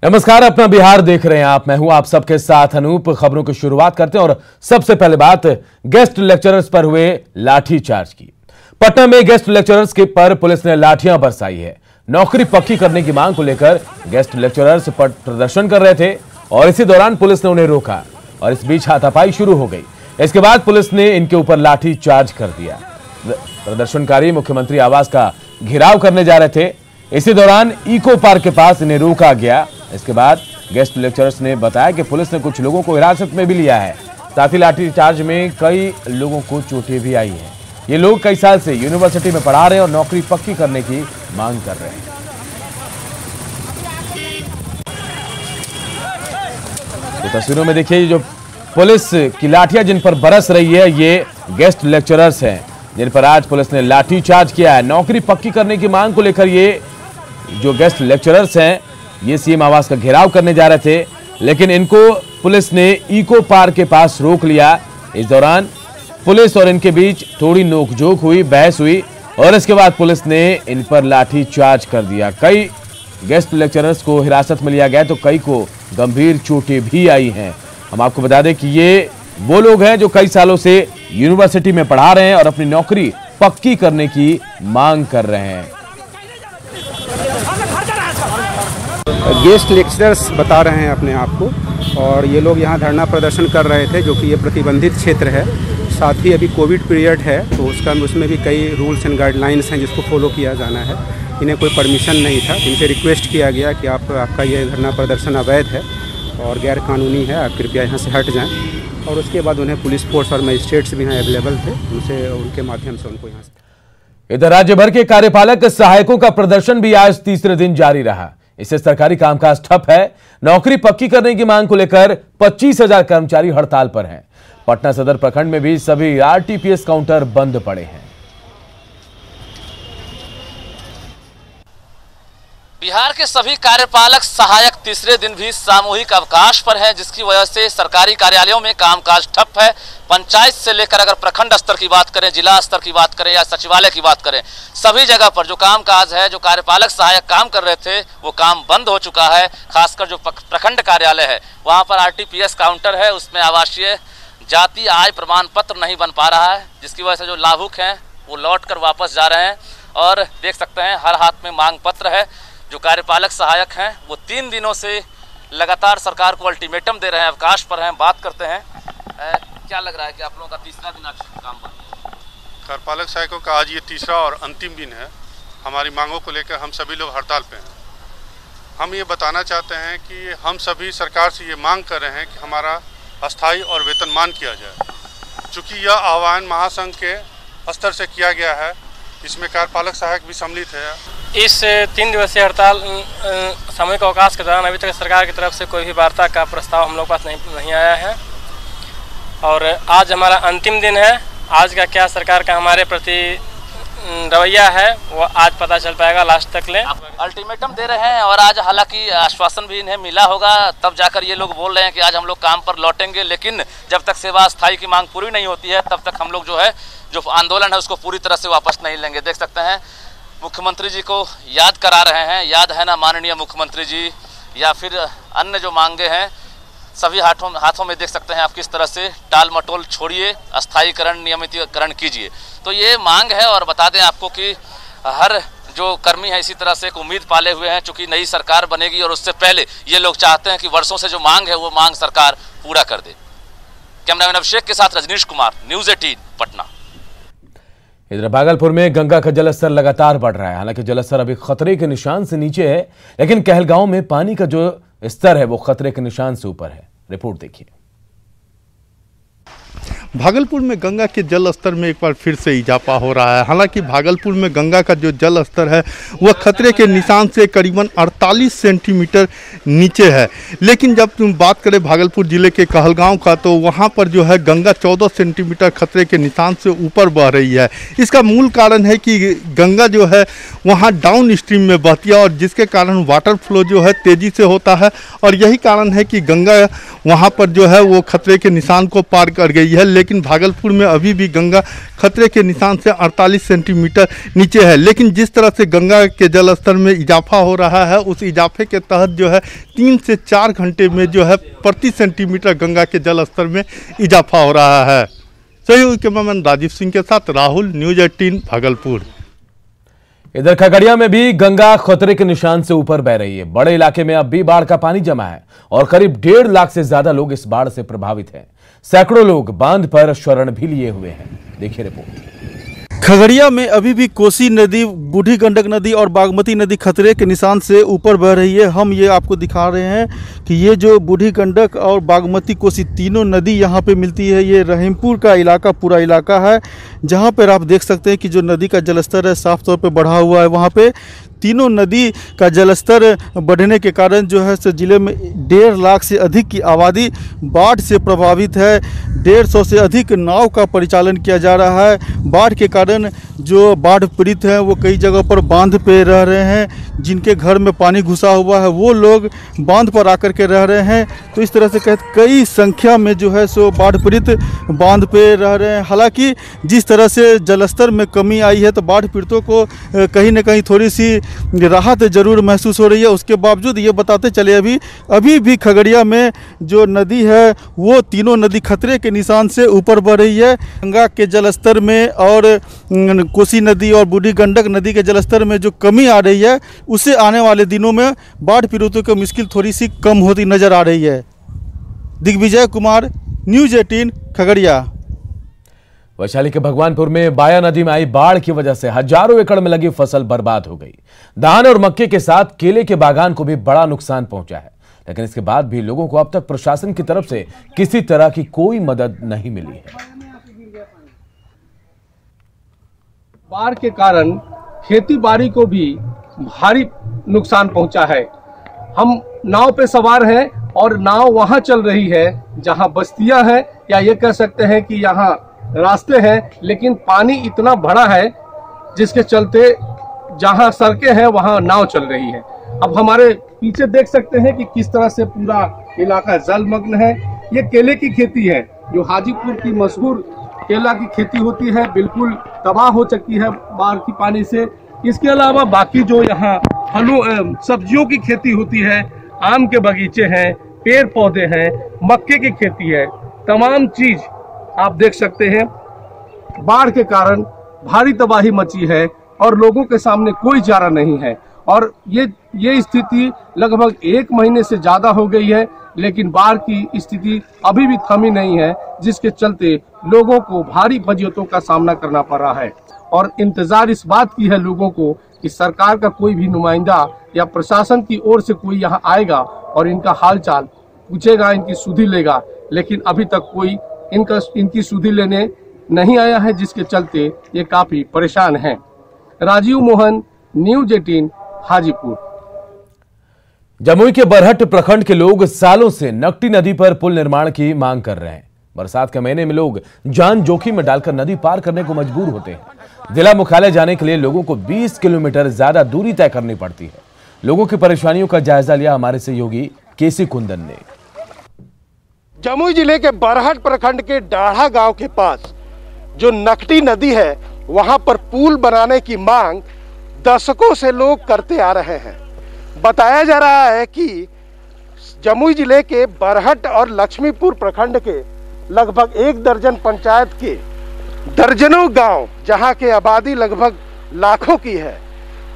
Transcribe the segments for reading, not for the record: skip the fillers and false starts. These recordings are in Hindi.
नमस्कार, अपना बिहार देख रहे हैं आप। मैं हूं आप सबके साथ अनूप। खबरों की शुरुआत करते हैं और सबसे पहले बात गेस्ट लेक्चरर्स पर हुए लाठीचार्ज की। पटना में गेस्ट लेक्चरर्स के पर पुलिस ने लाठियां बरसाई है। नौकरी पक्की करने की मांग को लेकर गेस्ट लेक्चरर्स प्रदर्शन कर रहे थे और इसी दौरान पुलिस ने उन्हें रोका और इस बीच हाथापाई शुरू हो गई। इसके बाद पुलिस ने इनके ऊपर लाठीचार्ज कर दिया। प्रदर्शनकारी मुख्यमंत्री आवास का घेराव करने जा रहे थे। इसी दौरान इको पार्क के पास इन्हें रोका गया। इसके बाद गेस्ट लेक्चरर्स ने बताया कि पुलिस ने कुछ लोगों को हिरासत में भी लिया है। साथ ही लाठीचार्ज में कई लोगों को चोटें भी आई हैं। ये लोग कई साल से यूनिवर्सिटी में पढ़ा रहे हैं और नौकरी पक्की करने की मांग कर रहे हैं। तो तस्वीरों में देखिए, जो पुलिस की लाठियां जिन पर बरस रही है, ये गेस्ट लेक्चरर्स हैं जिन पर आज पुलिस ने लाठीचार्ज किया है। नौकरी पक्की करने की मांग को लेकर ये जो गेस्ट लेक्चरर्स हैं, ये सीएम आवास का घेराव करने जा रहे थे, लेकिन इनको पुलिस ने इको पार्क के पास रोक लिया। इस दौरान पुलिस और इनके बीच थोड़ी नोकझोंक हुई, बहस हुई और इसके बाद पुलिस ने इन पर लाठीचार्ज कर दिया। कई गेस्ट लेक्चरर्स को हिरासत में लिया गया तो कई को गंभीर चोटें भी आई हैं। हम आपको बता दें कि ये वो लोग हैं जो कई सालों से यूनिवर्सिटी में पढ़ा रहे हैं और अपनी नौकरी पक्की करने की मांग कर रहे हैं। गेस्ट लेक्चरर्स बता रहे हैं अपने आप को और ये लोग यहाँ धरना प्रदर्शन कर रहे थे, जो कि ये प्रतिबंधित क्षेत्र है। साथ ही अभी कोविड पीरियड है तो उसमें भी कई रूल्स एंड गाइडलाइंस हैं जिसको फॉलो किया जाना है। इन्हें कोई परमिशन नहीं था। इनसे रिक्वेस्ट किया गया कि आपका ये धरना प्रदर्शन अवैध है और गैर कानूनी है, आप कृपया यहाँ से हट जाएँ। और उसके बाद उन्हें पुलिस फोर्स और मजिस्ट्रेट्स भी यहाँ अवेलेबल थे, उनके माध्यम से उनको यहाँ से। इधर राज्य भर के कार्यपालक सहायकों का प्रदर्शन भी आज तीसरे दिन जारी रहा। इससे सरकारी कामकाज ठप है। नौकरी पक्की करने की मांग को लेकर 25,000 कर्मचारी हड़ताल पर हैं। पटना सदर प्रखंड में भी सभी आरटीपीएस काउंटर बंद पड़े हैं। बिहार के सभी कार्यपालक सहायक तीसरे दिन भी सामूहिक अवकाश पर हैं, जिसकी वजह से सरकारी कार्यालयों में कामकाज ठप है। पंचायत से लेकर अगर प्रखंड स्तर की बात करें, जिला स्तर की बात करें या सचिवालय की बात करें, सभी जगह पर जो कामकाज है, जो कार्यपालक सहायक काम कर रहे थे, वो काम बंद हो चुका है। खासकर जो प्रखंड कार्यालय है वहाँ पर आरटीपीएस काउंटर है, उसमें आवासीय जाति आय प्रमाण पत्र नहीं बन पा रहा है, जिसकी वजह से जो लाभुक हैं वो लौट कर वापस जा रहे हैं। और देख सकते हैं हर हाथ में मांग पत्र है। जो कार्यपालक सहायक हैं वो 3 दिनों से लगातार सरकार को अल्टीमेटम दे रहे हैं, अवकाश पर हैं। बात करते हैं, क्या लग रहा है कि आप लोगों का तीसरा दिन आज काम बंद? कार्यपालक सहायकों का आज ये तीसरा और अंतिम दिन है। हमारी मांगों को लेकर हम सभी लोग हड़ताल पे हैं। हम ये बताना चाहते हैं कि हम सभी सरकार से ये मांग कर रहे हैं कि हमारा अस्थाई और वेतनमान किया जाए। चूँकि यह आह्वान महासंघ के स्तर से किया गया है, इसमें कार्यपालक सहायक भी सम्मिलित है। इस 3 दिवसीय हड़ताल सामूहिक अवकाश के दौरान अभी तक सरकार की तरफ से कोई भी वार्ता का प्रस्ताव हम लोग पास नहीं आया है और आज हमारा अंतिम दिन है। आज का क्या सरकार का हमारे प्रति रवैया है वो आज पता चल पाएगा लास्ट तक ले। अल्टीमेटम दे रहे हैं और आज हालांकि आश्वासन भी इन्हें मिला होगा, तब जाकर ये लोग बोल रहे हैं कि आज हम लोग काम पर लौटेंगे, लेकिन जब तक सेवा स्थायी की मांग पूरी नहीं होती है तब तक हम लोग जो आंदोलन है उसको पूरी तरह से वापस नहीं लेंगे। देख सकते हैं मुख्यमंत्री जी को याद करा रहे हैं। याद है ना माननीय मुख्यमंत्री जी, या फिर अन्य जो मांगे हैं सभी हाथों में देख सकते हैं आप किस तरह से टाल मटोल छोड़िए, अस्थायीकरण नियमितीकरण कीजिए। तो ये मांग है और बता दें आपको कि हर जो कर्मी है इसी तरह से एक उम्मीद पाले हुए हैं, चूंकि नई सरकार बनेगी और उससे पहले ये लोग चाहते हैं कि वर्षों से जो मांग है वो मांग सरकार पूरा कर दे। कैमरामैन अभिषेक के साथ रजनीश कुमार, न्यूज़ 18 पटना। इधर भागलपुर में गंगा का जलस्तर लगातार बढ़ रहा है। हालांकि जलस्तर अभी खतरे के निशान से नीचे है, लेकिन कहलगांव में पानी का जो स्तर है वो खतरे के निशान से ऊपर है। रिपोर्ट देखिए। भागलपुर में गंगा के जल स्तर में एक बार फिर से इजाफा हो रहा है। हालांकि भागलपुर में गंगा का जो जल स्तर है वह खतरे के निशान से करीबन 48 सेंटीमीटर नीचे है, लेकिन जब तुम बात करें भागलपुर जिले के कहलगांव का तो वहां पर जो है गंगा 14 सेंटीमीटर खतरे के निशान से ऊपर बह रही है। इसका मूल कारण है कि गंगा जो है वहाँ डाउन स्ट्रीम में बहती है और जिसके कारण वाटर फ्लो जो है तेज़ी से होता है और यही कारण है कि गंगा वहाँ पर जो है वो खतरे के निशान को पार कर गई है। लेकिन भागलपुर में अभी भी गंगा खतरे के निशान से 48 सेंटीमीटर नीचे है। लेकिन जिस तरह से गंगा के जल स्तर में इजाफा हो रहा है, उस इजाफे के तहत जो है 3 से 4 घंटे में जो है प्रति सेंटीमीटर गंगा के जल स्तर में इजाफा हो रहा है। सहयोगी कैमरामैन राजीव सिंह के साथ राहुल, न्यूज़ 18 भागलपुर। इधर खगड़िया में भी गंगा खतरे के निशान से ऊपर बह रही है। बड़े इलाके में अब भी बाढ़ का पानी जमा है और करीब 1.5 लाख से ज्यादा लोग इस बाढ़ से प्रभावित हैं। सैकड़ों लोग बांध पर शरण भी लिए हुए हैं। देखिए रिपोर्ट। खगड़िया में अभी भी कोसी नदी, बूढ़ी गंडक नदी और बागमती नदी खतरे के निशान से ऊपर बह रही है। हम ये आपको दिखा रहे हैं कि ये जो बूढ़ी गंडक और बागमती, कोसी तीनों नदी यहाँ पे मिलती है। ये रहीमपुर का इलाका, पूरा इलाका है जहाँ पर आप देख सकते हैं कि जो नदी का जलस्तर है साफ तौर पे बढ़ा हुआ है। वहाँ पे तीनों नदी का जलस्तर बढ़ने के कारण जो है ज़िले में 1.5 लाख से अधिक की आबादी बाढ़ से प्रभावित है। 150 से अधिक नाव का परिचालन किया जा रहा है। बाढ़ के कारण जो बाढ़ पीड़ित हैं वो कई जगह पर बांध पे रह रहे हैं। जिनके घर में पानी घुसा हुआ है वो लोग बांध पर आकर के रह रहे हैं। तो इस तरह से कई संख्या में जो है सो बाढ़ पीड़ित बांध पे रह रहे हैं। हालांकि जिस तरह से जलस्तर में कमी आई है तो बाढ़ पीड़ितों को कहीं ना कहीं थोड़ी सी राहत जरूर महसूस हो रही है। उसके बावजूद ये बताते चले अभी भी खगड़िया में जो नदी है वो तीनों नदी खतरे के निशान से ऊपर बढ़ रही है। गंगा के जलस्तर में और कोसी नदी और बूढ़ी गंडक नदी के जलस्तर में जो कमी आ रही है उससे आने वाले दिनों में बाढ़ पीड़ितों की मुश्किल थोड़ी सी कम होती नजर आ रही है। दिग्विजय कुमार, न्यूज़ 18 खगड़िया। वैशाली के भगवानपुर में बाया नदी में आई बाढ़ की वजह से हजारों एकड़ में लगी फसल बर्बाद हो गई। धान और मक्के के साथ केले के बागान को भी बड़ा नुकसान पहुंचा है। लेकिन इसके बाद भी लोगों को अब तक प्रशासन की तरफ से किसी तरह की कोई मदद नहीं मिली है। बाढ़ के कारण खेती बाड़ी को भी भारी नुकसान पहुंचा है। हम नाव पे सवार हैं और नाव वहां चल रही है जहां बस्तियां हैं, या ये कह सकते हैं कि यहाँ रास्ते हैं, लेकिन पानी इतना बड़ा है जिसके चलते जहां सड़कें हैं वहां नाव चल रही है। अब हमारे पीछे देख सकते हैं कि किस तरह से पूरा इलाका जलमग्न है। ये केले की खेती है जो हाजीपुर की मशहूर केला की खेती होती है, बिल्कुल तबाह हो चुकी है बाढ़ की पानी से। इसके अलावा बाकी जो यहाँ फलों सब्जियों की खेती होती है, आम के बगीचे हैं, पेड़ पौधे हैं, मक्के की खेती है, तमाम चीज आप देख सकते हैं बाढ़ के कारण भारी तबाही मची है और लोगों के सामने कोई चारा नहीं है। और ये स्थिति लगभग 1 महीने से ज्यादा हो गई है, लेकिन बाढ़ की स्थिति अभी भी थमी नहीं है, जिसके चलते लोगों को भारी फजीयतों का सामना करना पड़ रहा है। और इंतजार इस बात की है लोगों को कि सरकार का कोई भी नुमाइंदा या प्रशासन की ओर से कोई यहाँ आएगा और इनका हालचाल पूछेगा, इनकी सुधि लेगा, लेकिन अभी तक कोई इनकी सुधि लेने नहीं आया है, जिसके चलते ये काफी परेशान हैं। राजीव मोहन, न्यूज़ 18 हाजीपुर। जमुई के बरहट प्रखंड के लोग सालों से नकटी नदी पर पुल निर्माण की मांग कर रहे हैं। बरसात के महीने में लोग जान जोखिम में डालकर नदी पार करने को मजबूर होते हैं। जिला मुख्यालय जाने के लिए लोगों को 20 किलोमीटर ज्यादा दूरी तय करनी पड़ती है। लोगों की परेशानियों का जायजा लिया हमारे सहयोगी केसी कुंदन ने। जमुई जिले के बरहट प्रखंड के डाढ़ा गांव के पास जो नकटी नदी है वहां पर पुल बनाने की मांग दशकों से लोग करते आ रहे हैं। बताया जा रहा है कि जमुई जिले के बरहट और लक्ष्मीपुर प्रखंड के लगभग 1 दर्जन पंचायत के दर्जनों गांव जहां के आबादी लगभग लाखों की है,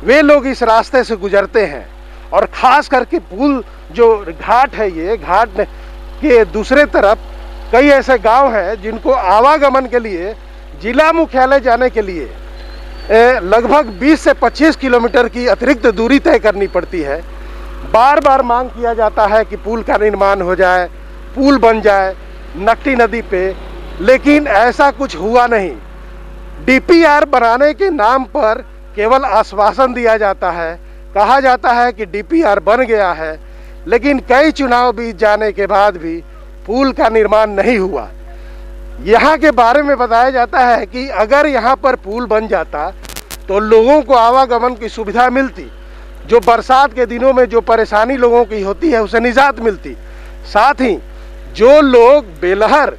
वे लोग इस रास्ते से गुजरते हैं। और खास करके पुल जो घाट है, ये घाट के दूसरे तरफ कई ऐसे गांव हैं जिनको आवागमन के लिए जिला मुख्यालय जाने के लिए लगभग 20 से 25 किलोमीटर की अतिरिक्त दूरी तय करनी पड़ती है। बार बार मांग किया जाता है कि पुल का निर्माण हो जाए, पुल बन जाए नकटी नदी पे, लेकिन ऐसा कुछ हुआ नहीं। डीपीआर बनाने के नाम पर केवल आश्वासन दिया जाता है, कहा जाता है कि डीपीआर बन गया है, लेकिन कई चुनाव बीत जाने के बाद भी पुल का निर्माण नहीं हुआ। यहाँ के बारे में बताया जाता है कि अगर यहाँ पर पुल बन जाता तो लोगों को आवागमन की सुविधा मिलती, जो बरसात के दिनों में जो परेशानी लोगों की होती है उसे निजात मिलती। साथ ही जो लोग बेलहर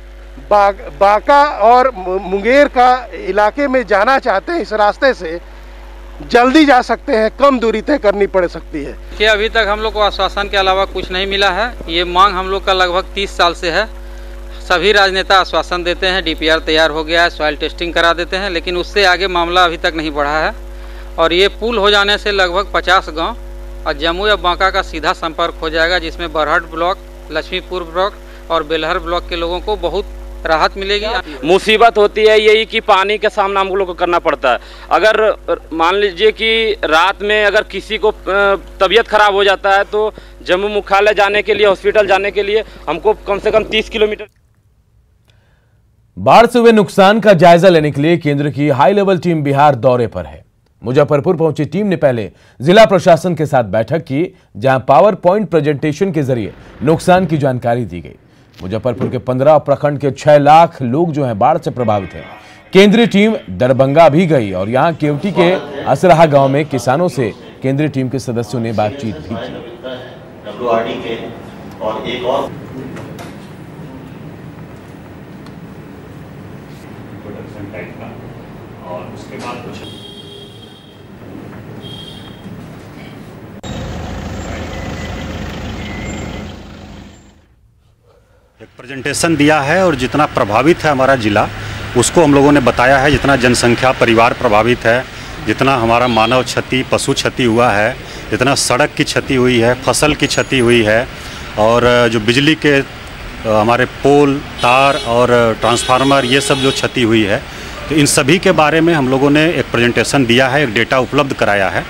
बांका और मुंगेर का इलाके में जाना चाहते हैं, इस रास्ते से जल्दी जा सकते हैं, कम दूरी तय करनी पड़ सकती है। कि अभी तक हम लोग को आश्वासन के अलावा कुछ नहीं मिला है। ये मांग हम लोग का लगभग 30 साल से है। सभी राजनेता आश्वासन देते हैं, डीपीआर तैयार हो गया है, सॉइल टेस्टिंग करा देते हैं, लेकिन उससे आगे मामला अभी तक नहीं बढ़ा है। और ये पुल हो जाने से लगभग 50 गाँव और जम्मू या बांका का सीधा संपर्क हो जाएगा, जिसमें बरहट ब्लॉक, लक्ष्मीपुर ब्लॉक और बेलहर ब्लॉक के लोगों को बहुत राहत मिलेगी। मुसीबत होती है यही कि पानी का सामना हम लोग को करना पड़ता है। अगर मान लीजिए कि रात में अगर किसी को तबीयत खराब हो जाता है तो जम्मू मुख्यालय जाने के लिए, हॉस्पिटल जाने के लिए हमको कम से कम 30 किलोमीटर। बाढ़ से हुए नुकसान का जायजा लेने के लिए केंद्र की हाई लेवल टीम बिहार दौरे पर है। मुजफ्फरपुर पहुंची टीम ने पहले जिला प्रशासन के साथ बैठक की, जहां पावर पॉइंट प्रेजेंटेशन के जरिए नुकसान की जानकारी दी गई। मुजफ्फरपुर के 15 प्रखंड के 6 लाख लोग जो हैं बाढ़ से प्रभावित हैं। केंद्रीय टीम दरभंगा भी गई और यहां केवटी के असराहा गांव में किसानों से केंद्रीय टीम के सदस्यों ने बातचीत भी की। और एक और उसके बाद कुछ एक प्रेजेंटेशन दिया है और जितना प्रभावित है हमारा ज़िला उसको हम लोगों ने बताया है। जितना जनसंख्या परिवार प्रभावित है, जितना हमारा मानव क्षति, पशु क्षति हुआ है, जितना सड़क की क्षति हुई है, फसल की क्षति हुई है और जो बिजली के हमारे पोल, तार और ट्रांसफार्मर ये सब जो क्षति हुई है, तो इन सभी के बारे में हम लोगों ने एक प्रेजेंटेशन दिया है, एक डेटा उपलब्ध कराया है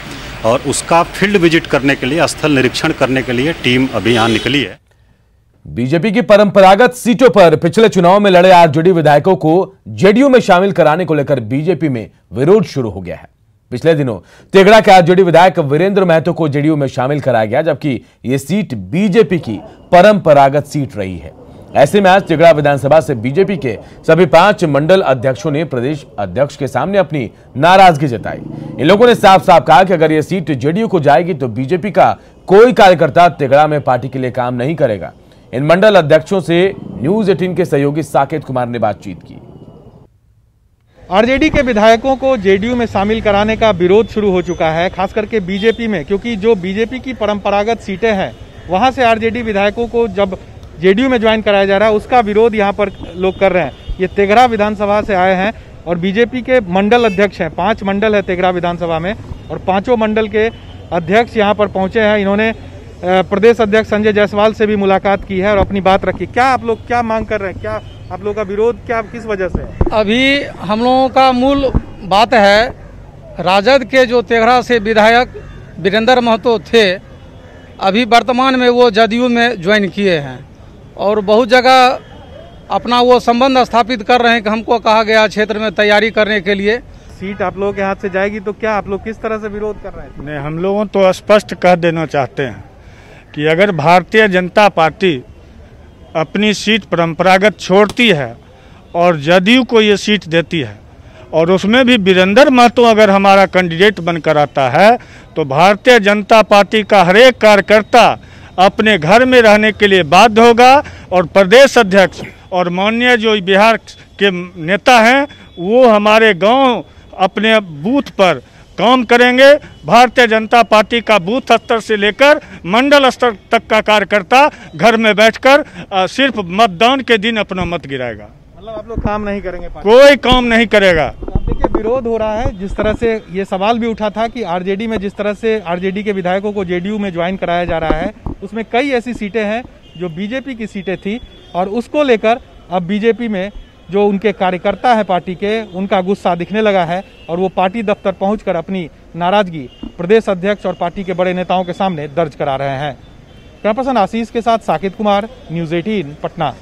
और उसका फील्ड विजिट करने के लिए, स्थल निरीक्षण करने के लिए टीम अभी यहाँ निकली है। बीजेपी की परंपरागत सीटों पर पिछले चुनाव में लड़े आरजेडी विधायकों को जेडीयू में शामिल कराने को लेकर बीजेपी में विरोध शुरू हो गया है। पिछले दिनों तेगड़ा के आरजेडी विधायक वीरेंद्र महतो को जेडीयू में शामिल कराया गया, जबकि यह सीट बीजेपी की परंपरागत सीट रही है। ऐसे में आज तेगड़ा विधानसभा से बीजेपी के सभी 5 मंडल अध्यक्षों ने प्रदेश अध्यक्ष के सामने अपनी नाराजगी जताई। इन लोगों ने साफ साफ कहा कि अगर यह सीट जेडीयू को जाएगी तो बीजेपी का कोई कार्यकर्ता तेगड़ा में पार्टी के लिए काम नहीं करेगा। इन मंडल अध्यक्षों से न्यूज 18 के सहयोगी साकेत कुमार ने बातचीत की। आरजेडी के विधायकों को जेडीयू में शामिल कराने का विरोध शुरू हो चुका है, खास करके बीजेपी में, क्योंकि जो बीजेपी की परंपरागत सीटें हैं वहां से आरजेडी विधायकों को जब जेडीयू में ज्वाइन कराया जा रहा है, उसका विरोध यहां पर लोग कर रहे हैं। ये तेघड़ा विधानसभा से आए हैं और बीजेपी के मंडल अध्यक्ष हैं। 5 मंडल है तेघड़ा विधानसभा में और 5 मंडल के अध्यक्ष यहाँ पर पहुंचे हैं। इन्होंने प्रदेश अध्यक्ष संजय जायसवाल से भी मुलाकात की है और अपनी बात रखी। क्या आप लोग क्या मांग कर रहे हैं? क्या आप लोगों का विरोध क्या किस वजह से है? अभी हम लोगों का मूल बात है, राजद के जो तेघड़ा से विधायक वीरेंद्र महतो थे, अभी वर्तमान में वो जदयू में ज्वाइन किए हैं और बहुत जगह अपना वो संबंध स्थापित कर रहे हैं कि हमको कहा गया क्षेत्र में तैयारी करने के लिए। सीट आप लोगों के हाथ से जाएगी तो क्या आप लोग किस तरह से विरोध कर रहे हैं? नहीं, हम लोगों तो स्पष्ट कह देना चाहते हैं कि अगर भारतीय जनता पार्टी अपनी सीट परंपरागत छोड़ती है और जदयू को ये सीट देती है और उसमें भी वीरेंद्र महतो अगर हमारा कैंडिडेट बनकर आता है तो भारतीय जनता पार्टी का हर एक कार्यकर्ता अपने घर में रहने के लिए बाध्य होगा और प्रदेश अध्यक्ष और माननीय जो बिहार के नेता हैं वो हमारे गांव अपने बूथ पर काम करेंगे। भारतीय जनता पार्टी का बूथ स्तर से लेकर मंडल स्तर तक का कार्यकर्ता घर में बैठकर सिर्फ मतदान के दिन अपना मत गिराएगा। मतलब आप लोग काम नहीं करेंगे? कोई काम नहीं करेगा। अब देखिए विरोध हो रहा है। जिस तरह से ये सवाल भी उठा था कि आरजेडी में जिस तरह से आरजेडी के विधायकों को जेडीयू में ज्वाइन कराया जा रहा है, उसमें कई ऐसी सीटें हैं जो बीजेपी की सीटें थी और उसको लेकर अब बीजेपी में जो उनके कार्यकर्ता है पार्टी के, उनका गुस्सा दिखने लगा है और वो पार्टी दफ्तर पहुंचकर अपनी नाराजगी प्रदेश अध्यक्ष और पार्टी के बड़े नेताओं के सामने दर्ज करा रहे हैं। कैमरा पर्सन आशीष के साथ साकेत कुमार, न्यूज 18 पटना।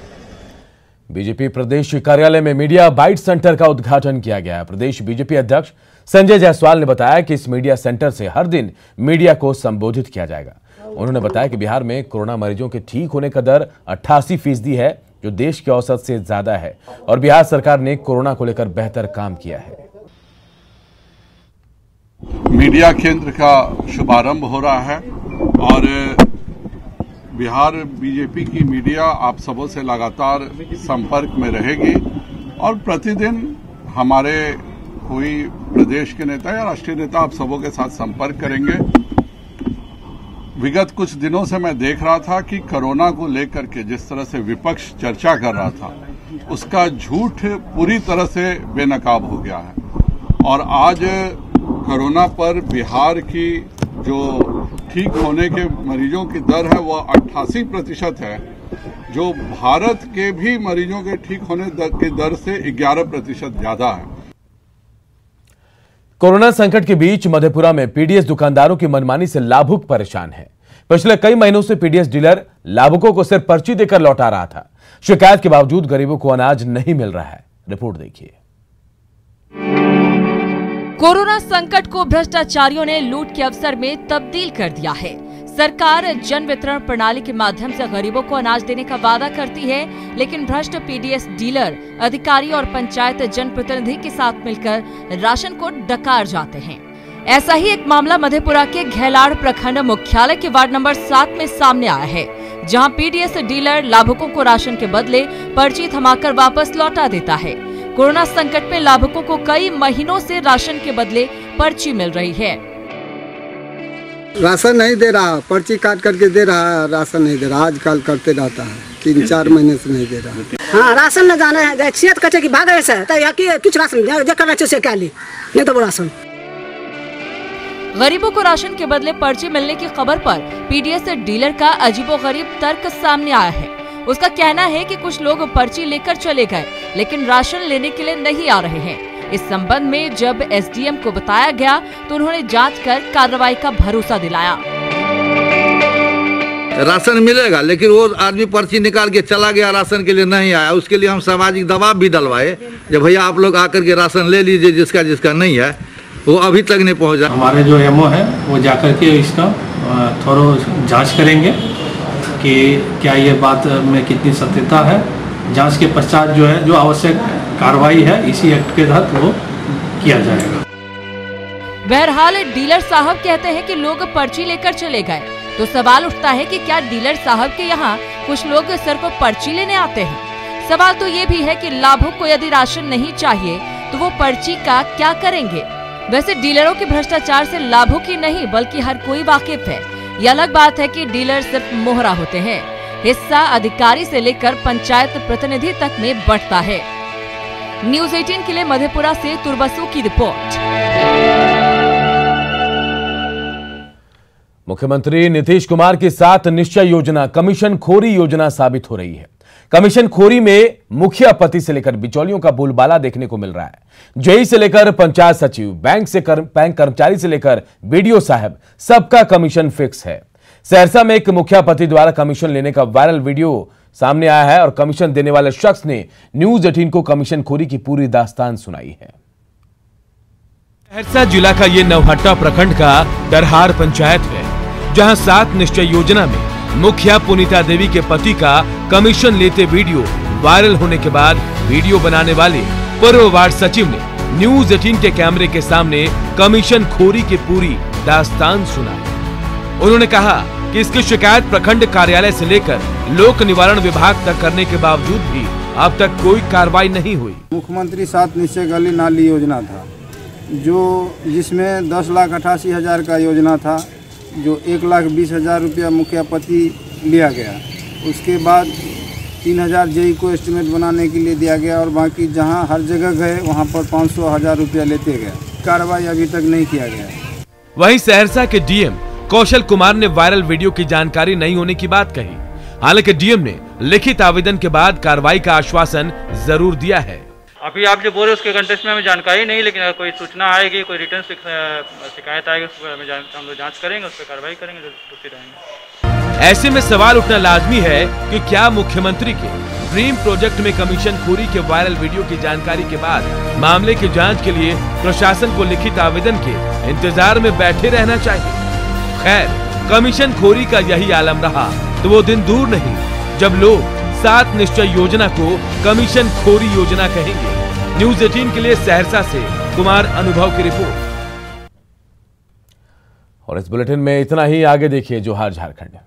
बीजेपी प्रदेश कार्यालय में मीडिया बाइट सेंटर का उद्घाटन किया गया। प्रदेश बीजेपी अध्यक्ष संजय जायसवाल ने बताया कि इस मीडिया सेंटर से हर दिन मीडिया को संबोधित किया जाएगा। उन्होंने बताया कि बिहार में कोरोना मरीजों के ठीक होने का दर 88% है, जो देश के औसत से ज्यादा है और बिहार सरकार ने कोरोना को लेकर बेहतर काम किया है। मीडिया केंद्र का शुभारंभ हो रहा है और बिहार बीजेपी की मीडिया आप सबों से लगातार संपर्क में रहेगी और प्रतिदिन हमारे कोई प्रदेश के नेता या राष्ट्रीय नेता आप सबों के साथ संपर्क करेंगे। विगत कुछ दिनों से मैं देख रहा था कि कोरोना को लेकर के जिस तरह से विपक्ष चर्चा कर रहा था, उसका झूठ पूरी तरह से बेनकाब हो गया है और आज कोरोना पर बिहार की जो ठीक होने के मरीजों की दर है वो 88% है, जो भारत के भी मरीजों के ठीक होने की दर से 11% ज्यादा है। कोरोना संकट के बीच मधेपुरा में पीडीएस दुकानदारों की मनमानी से लाभुक परेशान है। पिछले कई महीनों से पीडीएस डीलर लाभुकों को सिर्फ पर्ची देकर लौटा रहा था। शिकायत के बावजूद गरीबों को अनाज नहीं मिल रहा है। रिपोर्ट देखिए। कोरोना संकट को भ्रष्टाचारियों ने लूट के अवसर में तब्दील कर दिया है। सरकार जन वितरण प्रणाली के माध्यम से गरीबों को अनाज देने का वादा करती है, लेकिन भ्रष्ट पीडीएस डीलर, अधिकारी और पंचायत जनप्रतिनिधि के साथ मिलकर राशन को डकार जाते हैं। ऐसा ही एक मामला मधेपुरा के घेलाड़ प्रखंड मुख्यालय के वार्ड नंबर 7 में सामने आया है, जहां पीडीएस डीलर लाभुकों को राशन के बदले पर्ची थमाकर वापस लौटा देता है। कोरोना संकट में लाभुकों को कई महीनों से राशन के बदले पर्ची मिल रही है। राशन नहीं दे रहा, पर्ची काट करके दे रहा है, राशन नहीं दे रहा। आजकल करते रहता है, 3-4 महीने से नहीं दे रहा। हाँ, राशन न जाना है, सेहत कचे की भाग ऐसा है, कुछ राशन देखकर अच्छे से क्या ली, नहीं तो वो राशन। गरीबों को राशन के बदले पर्ची मिलने की खबर पर पीडीएस डीलर का अजीबोगरीब तर्क सामने आया है। उसका कहना है कि कुछ लोग पर्ची लेकर चले गए, लेकिन राशन लेने के लिए नहीं आ रहे हैं। इस संबंध में जब एसडीएम को बताया गया तो उन्होंने जांच कर कार्रवाई का भरोसा दिलाया। राशन मिलेगा, लेकिन वो आदमी पर्ची निकाल के चला गया, राशन के लिए नहीं आया। उसके लिए हम सामाजिक दबाव भी डलवाए, जब भैया आप लोग आकर के राशन ले लीजिए, जिसका जिसका नहीं है वो अभी तक नहीं पहुँचा। हमारे जो एमओ है वो जाकर के इसका थोड़ा जाँच करेंगे कि क्या ये बात में कितनी सत्यता है। जांच के पश्चात जो है, जो आवश्यक कार्रवाई है इसी एक्ट के तहत वो किया जाएगा। बहरहाल डीलर साहब कहते हैं कि लोग पर्ची लेकर चले गए, तो सवाल उठता है कि क्या डीलर साहब के यहाँ कुछ लोग सिर्फ पर्ची लेने आते हैं। सवाल तो ये भी है कि लाभुक को यदि राशन नहीं चाहिए तो वो पर्ची का क्या करेंगे। वैसे डीलरों के भ्रष्टाचार से लाभुक ही नहीं बल्कि हर कोई वाकिफ है। ये अलग बात है कि डीलर सिर्फ मोहरा होते हैं, हिस्सा अधिकारी से लेकर पंचायत प्रतिनिधि तक में बढ़ता है। न्यूज़ 18 के लिए मधेपुरा से तुरबसु की रिपोर्ट। मुख्यमंत्री नीतीश कुमार की 7 निश्चय योजना कमीशन खोरी योजना साबित हो रही है। कमीशन खोरी में मुखिया पति से लेकर बिचौलियों का बोलबाला देखने को मिल रहा है। जेई से लेकर पंचायत सचिव, बैंक कर्मचारी से लेकर बीडीओ साहब, सबका कमीशन फिक्स है। सहरसा में एक मुखिया पति द्वारा कमीशन लेने का वायरल वीडियो सामने आया है और कमीशन देने वाले शख्स ने न्यूज़ 18 को कमीशन खोरी की पूरी दास्तान सुनाई है। सहरसा जिला का ये नवहट्टा प्रखंड का डरहार पंचायत है, जहां 7 निश्चय योजना में मुखिया पुनीता देवी के पति का कमीशन लेते वीडियो वायरल होने के बाद वीडियो बनाने वाले पूर्व वार्ड सचिव ने न्यूज़ 18 के कैमरे के सामने कमीशन खोरी की पूरी दास्तान सुनाई। उन्होंने कहा कि इसकी शिकायत प्रखंड कार्यालय से लेकर लोक निवारण विभाग तक करने के बावजूद भी अब तक कोई कार्रवाई नहीं हुई। मुख्यमंत्री 7 निश्चय गली नाली योजना था, जिसमें 10,88,000 का योजना था, जो 1,20,000 रुपया मुखिया पति लिया गया। उसके बाद 3,000 जेई को एस्टिमेट बनाने के लिए दिया गया और बाकी जहां हर जगह गए वहां पर 500,000 रुपया लेते गए। कार्रवाई अभी तक नहीं किया गया। वहीं सहरसा के डीएम कौशल कुमार ने वायरल वीडियो की जानकारी नहीं होने की बात कही। हालांकि डीएम ने लिखित आवेदन के बाद कार्रवाई का आश्वासन जरूर दिया है। अभी आप जो बोल रहे हो उसके कंटेक्स्ट में हमें जानकारी नहीं, लेकिन अगर कोई सूचना आएगी, कोई रिटर्न शिकायत आएगी, उस पर हम लोग जांच करेंगे, उस पर कार्रवाई करेंगे, जुटते रहेंगे। ऐसे में सवाल उठना लाजमी है कि क्या मुख्यमंत्री के ड्रीम प्रोजेक्ट में कमीशन खोरी के वायरल वीडियो की जानकारी के बाद मामले की जांच के लिए प्रशासन को लिखित आवेदन के इंतजार में बैठे रहना चाहिए। खैर, कमीशन खोरी का यही आलम रहा तो वो दिन दूर नहीं जब लोग 7 निश्चय योजना को कमीशन खोरी योजना कहेंगे। न्यूज़ 18 के लिए सहरसा से कुमार अनुभव की रिपोर्ट। और इस बुलेटिन में इतना ही। आगे देखिए जोहार झारखंड।